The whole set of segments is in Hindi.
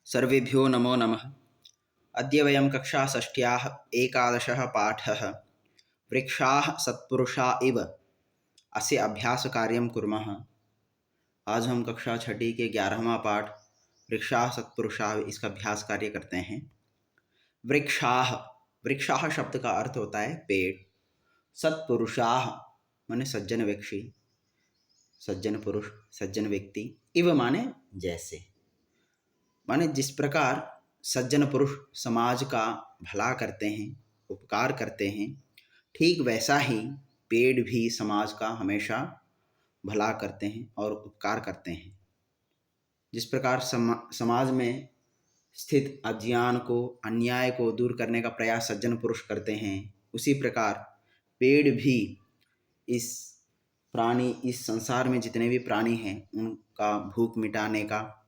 सर्वेभ्यो नमो नमः। अद्य वयं कक्षा षष्ठ्याः एकादशः पाठः वृक्षाः सत्पुरुषा इव अस्य अभ्यासकार्यं कुर्मः। आज हम कक्षा छठी के 11वां पाठ वृक्षाः सत्पुरुषा इसका अभ्यास कार्य करते हैं। वृक्षाः वृक्षाः शब्द का अर्थ होता है पेड़। सत्पुरुषाः माने सज्जन व्यक्ति, सज्जन पुरुष, सज्जन व्यक्ति। इव माने जैसे, माने जिस प्रकार सज्जन पुरुष समाज का भला करते हैं, उपकार करते हैं, ठीक वैसा ही पेड़ भी समाज का हमेशा भला करते हैं और उपकार करते हैं। जिस प्रकार समाज में स्थित अज्ञान को, अन्याय को दूर करने का प्रयास सज्जन पुरुष करते हैं, उसी प्रकार पेड़ भी इस संसार में जितने भी प्राणी हैं उनका भूख मिटाने का,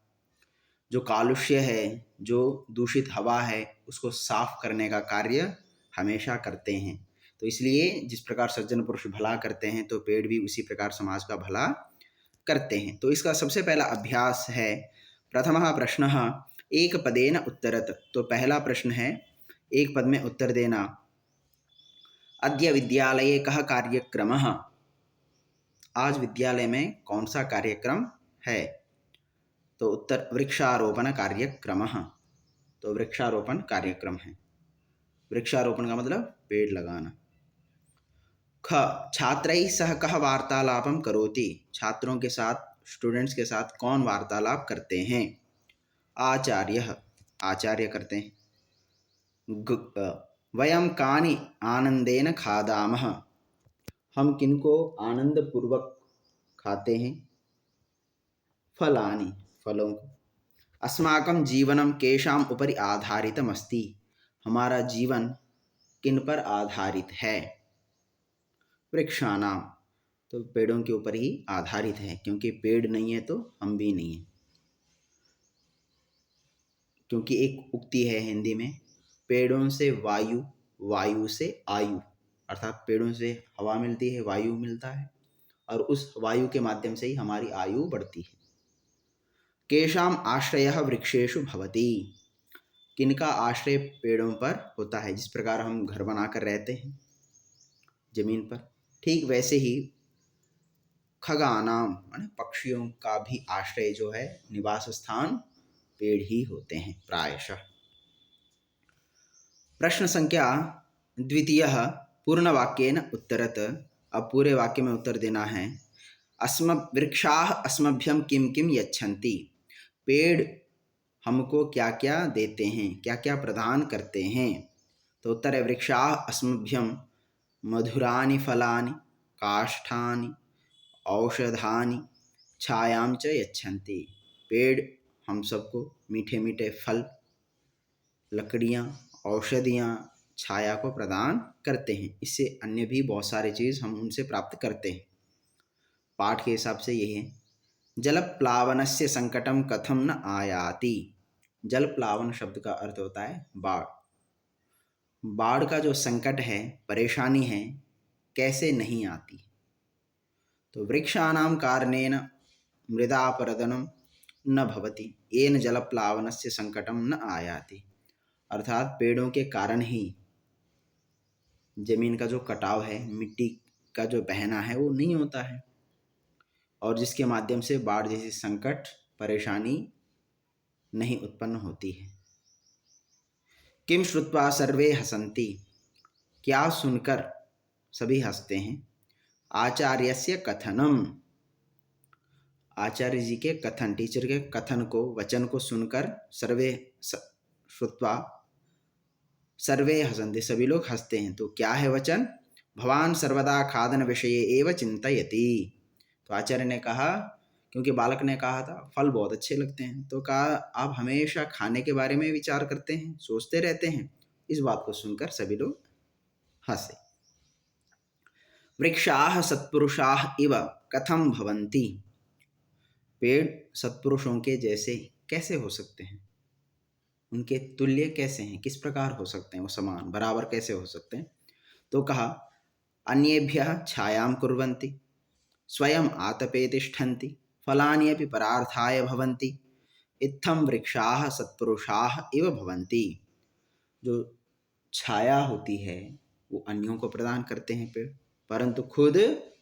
जो कालुष्य है, जो दूषित हवा है, उसको साफ करने का कार्य हमेशा करते हैं। तो इसलिए जिस प्रकार सज्जन पुरुष भला करते हैं तो पेड़ भी उसी प्रकार समाज का भला करते हैं। तो इसका सबसे पहला अभ्यास है प्रथमः प्रश्नः एक पदेन उत्तरत। तो पहला प्रश्न है एक पद में उत्तर देना। अद्य विद्यालये कः कार्यक्रमः। आज विद्यालय में कौन सा कार्यक्रम है। तो उत्तर वृक्षारोपण कार्यक्रमः। तो वृक्षारोपण कार्यक्रम है। वृक्षारोपण का मतलब पेड़ लगाना। ख छात्रैः सह कः वार्तालापं करोति। छात्रों के साथ, स्टूडेंट्स के साथ कौन वार्तालाप करते हैं। आचार्यः, आचार्य करते हैं। वयं कानि आनंदेन खादामः। हम किनको आनंदपूर्वक खाते हैं। फलानि, फलों को। अस्माकं जीवनं केषाम् उपरि आधारितमस्ति। हमारा जीवन किन पर आधारित है। वृक्षाणां, तो पेड़ों के ऊपर ही आधारित है, क्योंकि पेड़ नहीं है तो हम भी नहीं हैं। क्योंकि एक उक्ति है हिंदी में, पेड़ों से वायु, वायु से आयु। अर्थात पेड़ों से हवा मिलती है, वायु मिलता है, और उस वायु के माध्यम से ही हमारी आयु बढ़ती है। केषाम् आश्रयः वृक्षेषु भवति। किनका आश्रय पेड़ों पर होता है। जिस प्रकार हम घर बनाकर रहते हैं जमीन पर, ठीक वैसे ही खगानाम माने पक्षियों का भी आश्रय जो है, निवास स्थान पेड़ ही होते हैं प्रायशः। प्रश्न संख्या द्वितीयः पूर्ण वाक्येन उत्तरत। अब पूरे वाक्य में उत्तर देना है। वृक्षाः अस्मभ्यं किं किं यच्छन्ति। पेड़ हमको क्या क्या देते हैं, क्या क्या प्रदान करते हैं। तो उत्तर है वृक्षाः अस्मभ्यं मधुरानि फलानि काष्ठानि औषधानि छायां च यच्छन्ति। पेड़ हम सबको मीठे मीठे फल, लकड़ियाँ, औषधियाँ, छाया को प्रदान करते हैं। इससे अन्य भी बहुत सारी चीज़ हम उनसे प्राप्त करते हैं। पाठ के हिसाब से यही है। जल प्लावनस्य संकटम कथम न आयाति। जल प्लावन शब्द का अर्थ होता है बाढ़। बाढ़ का जो संकट है, परेशानी है, कैसे नहीं आती। तो वृक्षाणां कारणेन मृदापरदनं न भवति येन जल प्लावनस्य संकटम न आयाति। अर्थात पेड़ों के कारण ही जमीन का जो कटाव है, मिट्टी का जो बहना है, वो नहीं होता है, और जिसके माध्यम से बाढ़ जैसी संकट, परेशानी नहीं उत्पन्न होती है। किम श्रुत्वा सर्वे हसन्ति। क्या सुनकर सभी हंसते हैं। आचार्यस्य कथनम। आचार्य जी के कथन, टीचर के कथन को, वचन को सुनकर सर्वे श्रुत्वा सर्वे हसन्ति, सभी लोग हंसते हैं। तो क्या है वचन। भवान सर्वदा खादन विषये एव चिंतयति। तो आचार्य ने कहा, क्योंकि बालक ने कहा था फल बहुत अच्छे लगते हैं, तो कहा आप हमेशा खाने के बारे में विचार करते हैं, सोचते रहते हैं। इस बात को सुनकर सभी लोग हंसे। वृक्षाः सत्पुरुषाः इव कथम भवन्ति। पेड़ सत्पुरुषों के जैसे कैसे हो सकते हैं, उनके तुल्य कैसे हैं, किस प्रकार हो सकते हैं, वो समान बराबर कैसे हो सकते हैं। तो कहा अन्येभ्यः छायां कुर्वन्ति स्वयं आतपे तिष्ठन्ति फलानि अपि परार्थाय भवन्ति इत्थम वृक्षाः सत्पुरुषाः इव भवन्ति। जो छाया होती है वो अन्यों को प्रदान करते हैं पेड़, परंतु खुद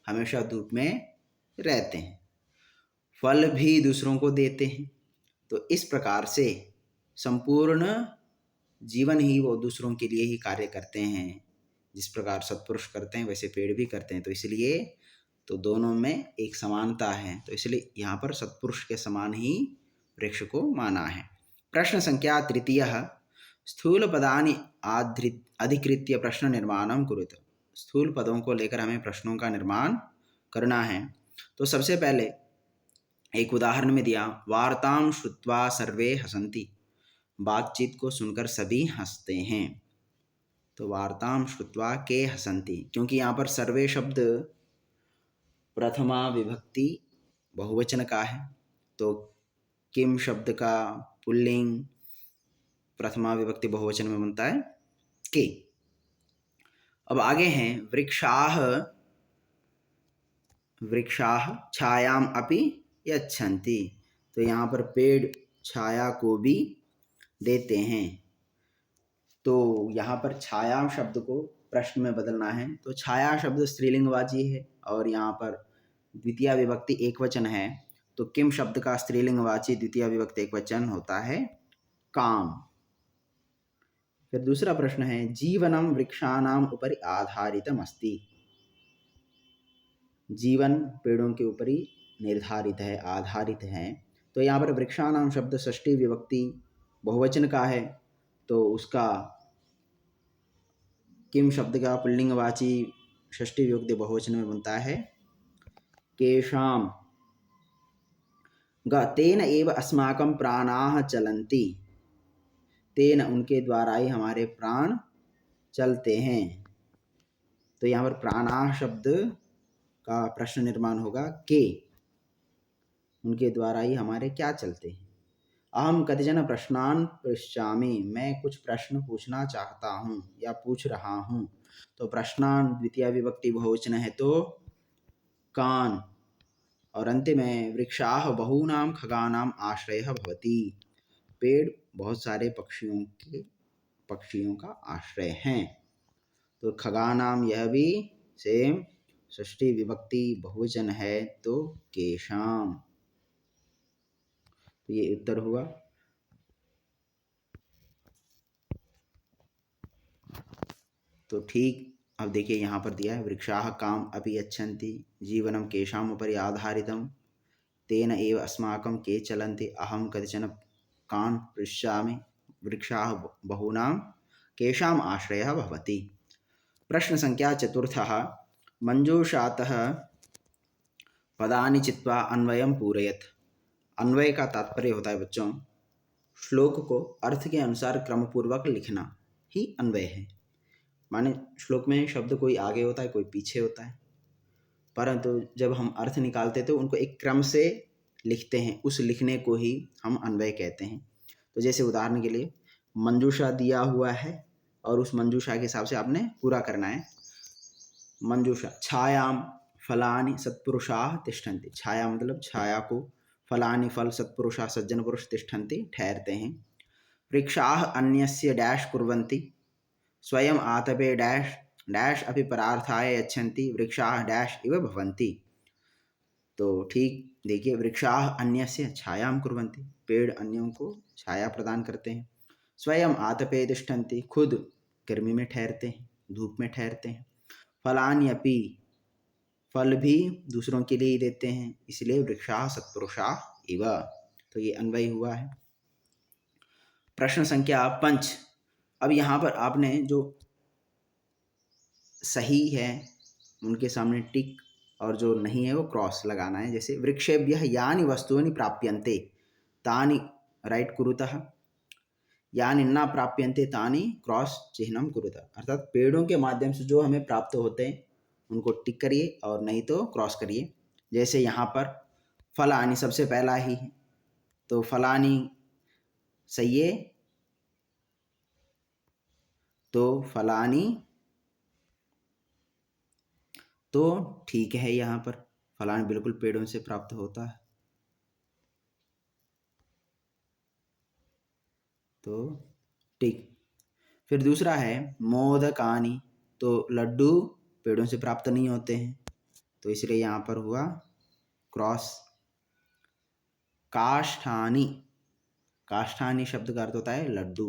हमेशा धूप में रहते हैं। फल भी दूसरों को देते हैं। तो इस प्रकार से संपूर्ण जीवन ही वो दूसरों के लिए ही कार्य करते हैं। जिस प्रकार सत्पुरुष करते हैं वैसे पेड़ भी करते हैं। तो इसलिए तो दोनों में एक समानता है। तो इसलिए यहाँ पर सत्पुरुष के समान ही वृक्ष को माना है। प्रश्न संख्या तृतीयः स्थूल पदानि अधिकृत्य प्रश्न निर्माणं कुरुत। स्थूल पदों को लेकर हमें प्रश्नों का निर्माण करना है। तो सबसे पहले एक उदाहरण में दिया, वार्तां श्रुत्वा सर्वे हसन्ति। बातचीत को सुनकर सभी हंसते हैं। तो वार्तां श्रुत्वा के हसन्ति, क्योंकि यहाँ पर सर्वे शब्द प्रथमा विभक्ति बहुवचन का है। तो किम शब्द का पुल्लिंग प्रथमा विभक्ति बहुवचन में बनता है के। अब आगे हैं वृक्षाः वृक्षाः छायाम अपि यच्छन्ति। तो यहाँ पर पेड़ छाया को भी देते हैं। तो यहाँ पर छाया शब्द को प्रश्न में बदलना है। तो छाया शब्द स्त्रीलिंगवाची है और यहाँ पर द्वितीय विभक्ति एकवचन है। तो किम शब्द का स्त्रीलिंगवाची द्वितीय विभक्ति एकवचन होता है काम। फिर दूसरा प्रश्न है, जीवनम वृक्षाणाम उपरि आधारितम अस्ति। जीवन पेड़ों के ऊपर ही निर्धारित है, आधारित है। तो यहाँ पर वृक्षाणाम शब्द षष्ठी विभक्ति बहुवचन का है। तो उसका किम शब्द का पुल्लिंगवाची षष्ठी विभक्ति बहुवचन में बनता है केशाम। तेन एव अस्माकं प्राणाः चलन्ति। तेन उनके द्वारा ही हमारे प्राण चलते हैं। तो यहाँ पर प्राणाः शब्द का प्रश्न निर्माण होगा के, उनके द्वारा ही हमारे क्या चलते हैं। अहम कतिचन प्रश्नान् पृच्छामि। मैं कुछ प्रश्न पूछना चाहता हूँ या पूछ रहा हूँ। तो प्रश्नान् द्वितीय विभक्ति बहुवचन है तो कान। और अंत में वृक्षाः बहूनां खगानां आश्रयः भवति। पेड़ बहुत सारे पक्षियों का आश्रय हैं। तो खगानाम यह भी सेम षष्ठी विभक्ति बहुवचन है तो केशाम। तो ये उत्तर हुआ। तो ठीक अब देखिए यहाँ पर दिया है वृक्षाः काम अपि यच्छन्ति, जीवनम केशाम उपरि आधारितम, तेन एव अस्माकं के चलन्ति, अहम कतिचन कान पृच्छामि, वृक्षाः बहूनां केशाम आश्रयः भवति। प्रश्न संख्या चतुर्थः मंजूषातः पदानि चित्वा अन्वयं पूरयत्। अन्वय का तात्पर्य होता है बच्चों श्लोक को अर्थ के अनुसार क्रमपूर्वक लिखना ही अन्वय है। माने श्लोक में शब्द कोई आगे होता है कोई पीछे होता है, परंतु जब हम अर्थ निकालते तो उनको एक क्रम से लिखते हैं, उस लिखने को ही हम अन्वय कहते हैं। तो जैसे उदाहरण के लिए मंजूषा दिया हुआ है और उस मंजूषा के हिसाब से आपने पूरा करना है। मंजूषा छायाम फलानि सत्पुरुषाः तिष्ठन्ति। छाया मतलब छाया को, फलानि फल, सत्पुरुषाः सज्जन पुरुष, तिष्ठन्ति ठहरते हैं। वृक्षाः अन्यस्य डैश कुर्वन्ति, स्वयं आतपे डैश डैश अपि परार्थाय यच्छन्ति, वृक्षाः डैश इव भवन्ति। तो ठीक देखिए वृक्षाः अन्यस्य छायां कुर्वन्ति, पेड़ अन्यों को छाया प्रदान करते हैं। स्वयं आतपे तिष्ठन्ति, खुद गर्मी में ठहरते हैं, धूप में ठहरते हैं। फलान्यपि फल भी दूसरों के लिए ही देते हैं, इसलिए वृक्षाः सत्पुरुषाः इव। तो ये अन्वय हुआ है। प्रश्न संख्या 5। अब यहाँ पर आपने जो सही है उनके सामने टिक और जो नहीं है वो क्रॉस लगाना है। जैसे वृक्षेभ्यः यानि वस्तूनि प्राप्यन्ते तानि राइट कुरुतः, यानि न प्राप्यन्ते तानि क्रॉस चिह्नं कुरुतः। अर्थात पेड़ों के माध्यम से जो हमें प्राप्त होते हैं उनको टिक करिए और नहीं तो क्रॉस करिए। जैसे यहाँ पर फलानि सबसे पहला ही है तो फलानि सही है, तो फलानि तो ठीक है। यहाँ पर फलानि बिल्कुल पेड़ों से प्राप्त होता है। तो टिक। फिर दूसरा है मोदकानी, तो लड्डू पेड़ों से प्राप्त नहीं होते हैं, तो इसलिए यहाँ पर हुआ क्रॉस। काष्ठानी, काष्ठानी शब्द का अर्थ होता है लड्डू,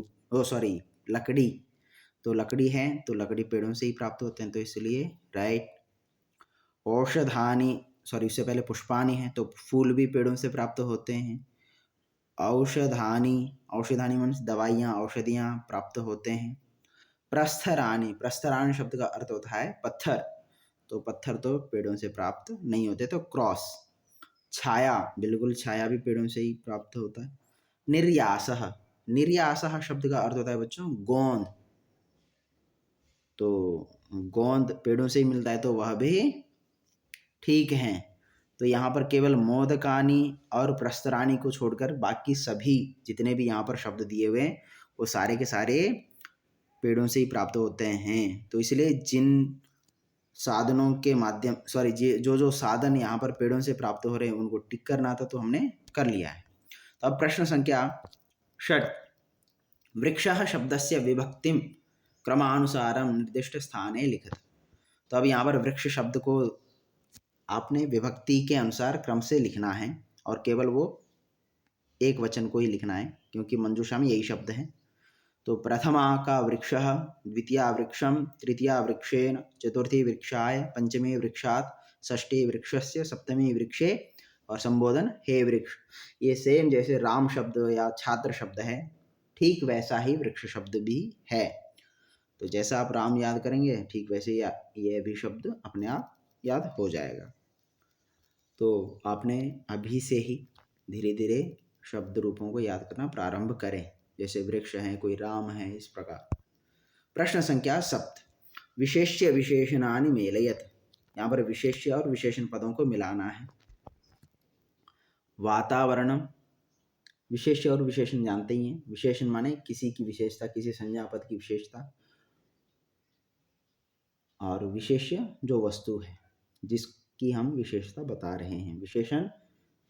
लकड़ी, तो लकड़ी है तो लकड़ी पेड़ों से ही प्राप्त होते हैं, तो इसलिए राइट। औषधानी, इससे पहले पुष्पानी है, तो फूल भी पेड़ों से प्राप्त होते हैं। औषधानी, औषधानी मीन्स दवाइयाँ, औषधियाँ प्राप्त होते हैं। प्रस्थरानी, प्रस्थरानी शब्द का अर्थ होता है पत्थर, तो पत्थर तो पेड़ों से प्राप्त नहीं होते, तो क्रॉस। छाया, बिल्कुल छाया भी पेड़ों से ही प्राप्त होता है। निर्यासः, निर्यासः शब्द का अर्थ होता है बच्चों गोंद, तो गोंद पेड़ों से ही मिलता है, तो वह भी ठीक है। तो यहाँ पर केवल मोदकानी और प्रस्तरानी को छोड़कर बाकी सभी जितने भी यहाँ पर शब्द दिए हुए हैं वो सारे के सारे पेड़ों से ही प्राप्त होते हैं। तो इसलिए जिन साधनों के माध्यम जो साधन यहाँ पर पेड़ों से प्राप्त हो रहे हैं उनको टिक करना था, तो हमने कर लिया है। तो अब प्रश्न संख्या 6, वृक्षः शब्दस्य विभक्तिं क्रमानुसारं निर्दिष्ट स्थाने लिखत। तो अब यहाँ पर वृक्ष शब्द को आपने विभक्ति के अनुसार क्रम से लिखना है, और केवल वो एक वचन को ही लिखना है, क्योंकि मंजूषा में यही शब्द है। तो प्रथमा का वृक्षः, द्वितीया वृक्षम, तृतीया वृक्षेण, चतुर्थी वृक्षाय, पंचमी वृक्षात्, षष्ठी वृक्षस्य, सप्तमी वृक्षे, और संबोधन हे वृक्ष। ये सेम जैसे राम शब्द या छात्र शब्द है, ठीक वैसा ही वृक्ष शब्द भी है। तो जैसा आप राम याद करेंगे ठीक वैसे ये भी शब्द अपने आप याद हो जाएगा। तो आपने अभी से ही धीरे धीरे शब्द रूपों को याद करना प्रारंभ करें, जैसे वृक्ष है, कोई राम है, इस प्रकार। प्रश्न संख्या 7, विशेष्य विशेषणानि मेलयत। यहाँ पर विशेष्य और विशेषण पदों को मिलाना है। वातावरणम, विशेष्य और विशेषण जानते ही हैं। विशेषण माने किसी की विशेषता, किसी संज्ञा पद की विशेषता, और विशेष्य जो वस्तु है जिसकी हम विशेषता बता रहे हैं। विशेषण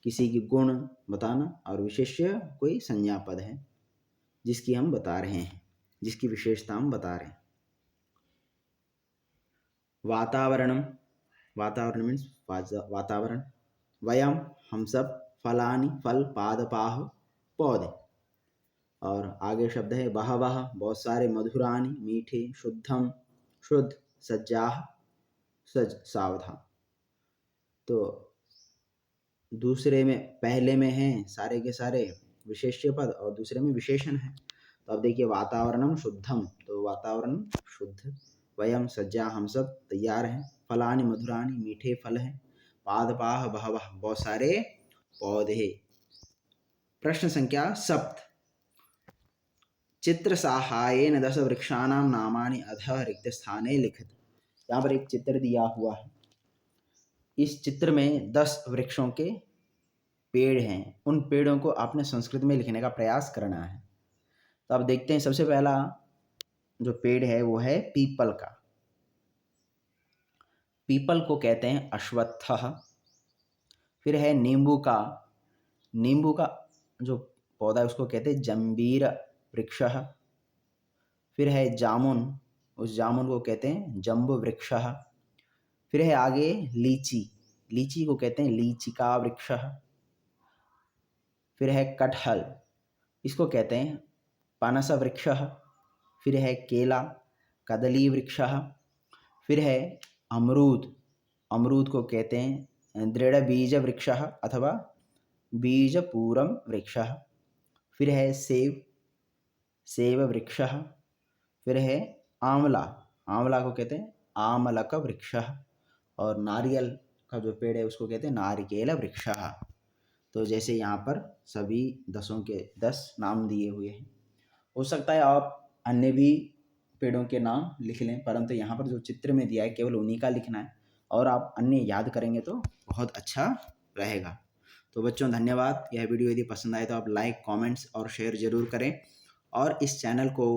किसी की गुण बताना, और विशेष्य कोई संज्ञा पद है जिसकी हम बता रहे हैं, जिसकी विशेषता हम बता रहे हैं। वातावरणम, वातावरण मीन्स वातावरण। वयम, हम सब। फलानि, फल, पादपाः, पौधे। और आगे शब्द है बहवः, बहुत सारे। मधुरानि, मीठे। शुद्धम, शुद्ध। सज्जाः, सज, सावधान। तो दूसरे में, पहले में हैं सारे के सारे विशेष्य पद और दूसरे में विशेषण है। तो अब देखिए वातावरणम शुद्धम, तो वातावरण शुद्ध। वयम, सज्जा, हम सब तैयार हैं। फलानि, मधुरानि, मीठे फल हैं। पादपाः बहवः, बहुत सारे पौधे। प्रश्न संख्या 7, चित्र साहाय्येन 10 वृक्षाणां नामानि अधः रिक्त स्थाने लिखित। यहाँ पर एक चित्र दिया हुआ है, इस चित्र में 10 वृक्षों के पेड़ हैं, उन पेड़ों को आपने संस्कृत में लिखने का प्रयास करना है। तो अब देखते हैं, सबसे पहला जो पेड़ है वो है पीपल का। पीपल को कहते हैं अश्वत्थः। फिर है नींबू का, नींबू का जो पौधा है उसको कहते हैं जंबीर वृक्षः। फिर है जामुन, उस जामुन को कहते हैं जंबू वृक्षः। फिर है आगे लीची, लीची को कहते हैं लीचिका वृक्षः। फिर है कटहल, इसको कहते हैं पनस वृक्षः। फिर है केला, कदली वृक्षः। फिर है अमरूद, अमरूद को कहते हैं दृढ़ बीज वृक्षः अथवा बीजपूरम वृक्षः। फिर है सेब, सेब वृक्षः। फिर है आंवला, आंवला को कहते हैं आमलक वृक्षः। और नारियल का जो पेड़ है उसको कहते हैं नारिकेल वृक्षः। तो जैसे यहाँ पर सभी 10 के 10 नाम दिए हुए हैं। हो सकता है आप अन्य भी पेड़ों के नाम लिख लें, परंतु यहाँ पर जो चित्र में दिया है केवल उन्हीं का लिखना है, और आप अन्य याद करेंगे तो बहुत अच्छा रहेगा। तो बच्चों धन्यवाद। यह वीडियो यदि पसंद आए तो आप लाइक, कमेंट्स और शेयर ज़रूर करें, और इस चैनल को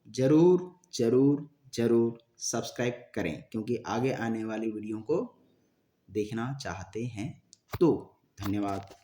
ज़रूर ज़रूर ज़रूर सब्सक्राइब करें, क्योंकि आगे आने वाली वीडियो को देखना चाहते हैं। तो धन्यवाद।